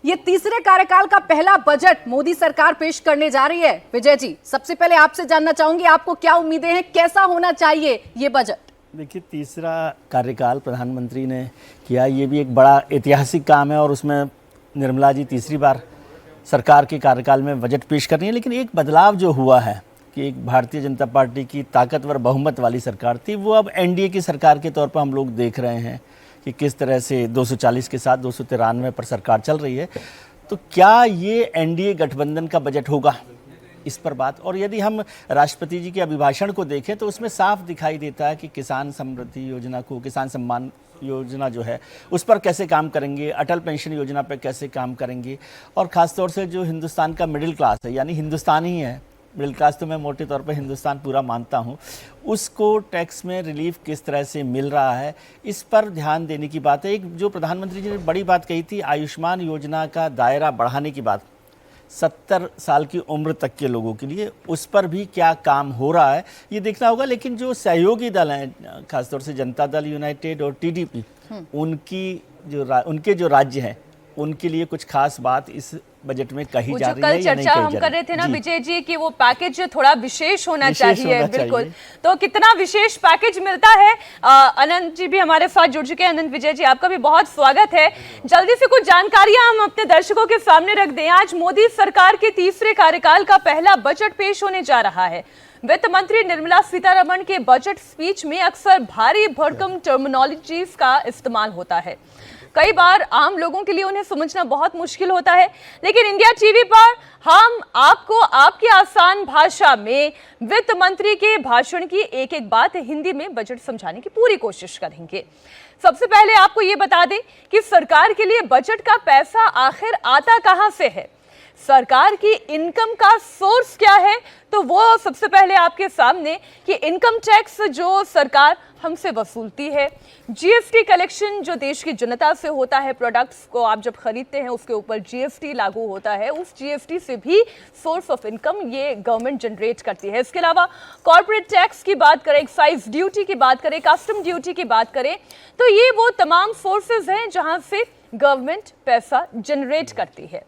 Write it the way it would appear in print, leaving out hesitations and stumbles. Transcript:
ये तीसरे कार्यकाल का पहला बजट मोदी सरकार पेश करने जा रही है। विजय जी, सबसे पहले आपसे जानना चाहूंगी, आपको क्या उम्मीदें हैं, कैसा होना चाहिए ये बजट? देखिए, तीसरा कार्यकाल प्रधानमंत्री ने किया, ये भी एक बड़ा ऐतिहासिक काम है और उसमें निर्मला जी तीसरी बार सरकार के कार्यकाल में बजट पेश कर रही है। लेकिन एक बदलाव जो हुआ है कि एक भारतीय जनता पार्टी की ताकतवर बहुमत वाली सरकार थी, वो अब एनडीए की सरकार के तौर पर हम लोग देख रहे हैं कि किस तरह से 240 के साथ 293 पर सरकार चल रही है। तो क्या ये एनडीए गठबंधन का बजट होगा, इस पर बात। और यदि हम राष्ट्रपति जी के अभिभाषण को देखें तो उसमें साफ दिखाई देता है कि किसान समृद्धि योजना को, किसान सम्मान योजना जो है उस पर कैसे काम करेंगे, अटल पेंशन योजना पर कैसे काम करेंगे, और ख़ासतौर से जो हिंदुस्तान का मिडिल क्लास है, यानी हिंदुस्तान ही है, मिडिल क्लास तो मैं मोटे तौर पर हिंदुस्तान पूरा मानता हूँ, उसको टैक्स में रिलीफ किस तरह से मिल रहा है, इस पर ध्यान देने की बात है। एक जो प्रधानमंत्री जी ने बड़ी बात कही थी, आयुष्मान योजना का दायरा बढ़ाने की बात, 70 साल की उम्र तक के लोगों के लिए, उस पर भी क्या काम हो रहा है ये देखना होगा। लेकिन जो सहयोगी दल हैं, खासतौर से जनता दल यूनाइटेड और टीडीपी, उनके जो राज्य हैं, उनके लिए कुछ खास बात इस बजट में कही जा रही है या नहीं कही जा रही? चर्चा हम कर रहे थे ना विजय जी कि वो पैकेज थोड़ा विशेष होना चाहिए। बिल्कुल, तो कितना विशेष पैकेज मिलता है? अनंत जी भी हमारे साथ जुड़ चुके हैं। अनंत, विजय जी आपका भी बहुत स्वागत है। जल्दी से कुछ जानकारियां हम अपने दर्शकों के सामने रख दें। आज मोदी सरकार के तीसरे कार्यकाल का पहला बजट पेश होने जा रहा है। वित्त मंत्री निर्मला सीतारमण के बजट स्पीच में अक्सर भारी भरकम टर्मिनोलॉजीज का इस्तेमाल होता है। कई बार आम लोगों के लिए उन्हें समझना बहुत मुश्किल होता है, लेकिन इंडिया टीवी पर हम आपको आपकी आसान भाषा में वित्त मंत्री के भाषण की एक एक बात हिंदी में बजट समझाने की पूरी कोशिश करेंगे। सबसे पहले आपको ये बता दें कि सरकार के लिए बजट का पैसा आखिर आता कहां से है, सरकार की इनकम का सोर्स क्या है। तो वो सबसे पहले आपके सामने कि इनकम टैक्स जो सरकार हमसे वसूलती है, जीएसटी कलेक्शन जो देश की जनता से होता है, प्रोडक्ट्स को आप जब खरीदते हैं उसके ऊपर जीएसटी लागू होता है, उस जीएसटी से भी सोर्स ऑफ इनकम ये गवर्नमेंट जनरेट करती है। इसके अलावा कॉर्पोरेट टैक्स की बात करें, एक्साइज ड्यूटी की बात करें, कस्टम ड्यूटी की बात करें, तो ये वो तमाम सोर्सेज हैं जहां से गवर्नमेंट पैसा जनरेट करती है।